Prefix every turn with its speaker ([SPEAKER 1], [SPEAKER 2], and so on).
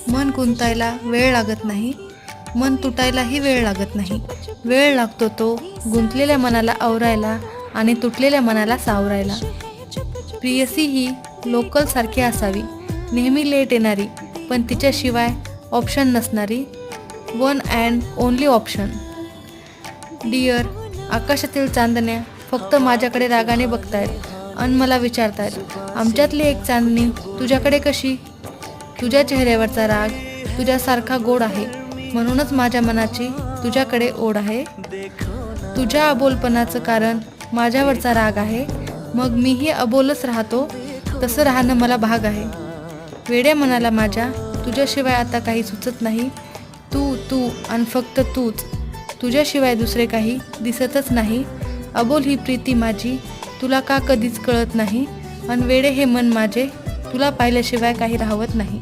[SPEAKER 1] मन गुंतायला वेळ लागत नाही, मन तुटायलाही वेळ लागत नाही. वेळ लागतो तो गुंतलेल्या मनाला आवरायला आणि तुटलेल्या मनाला सावरायला. प्रियसी ही लोकलसारखी असावी, नेहमी लेट येणारी, पण तिच्याशिवाय ऑप्शन नसणारी, one and only option. Dear, आकाशातील चांदण्या फक्त माझ्याकडे रागाने बघतायत आणि मला विचारतायत, आमच्यातली एक चांदणी तुझ्याकडे कशी? तुझ्या चेहऱ्यावरचा राग तुझ्यासारखा गोड आहे, म्हणूनच माझ्या मनाची तुझ्याकडे ओढ आहे. तुझ्या अबोलपणाचं कारण माझ्यावरचा राग आहे, मग मीही अबोलच राहतो, तसं राहणं मला भाग आहे. वेड्या मनाला माझ्या तुझ्याशिवाय आता काही सुचत नाही. तू तू आणि फक्त तूच, तुझ्याशिवाय दुसरे काही दिसतच नाही. अबोल ही प्रीती माझी तुला का कधीच कळत नाही, आणि वेडे हे मन माझे तुला पाहिल्याशिवाय काही राहवत नाही.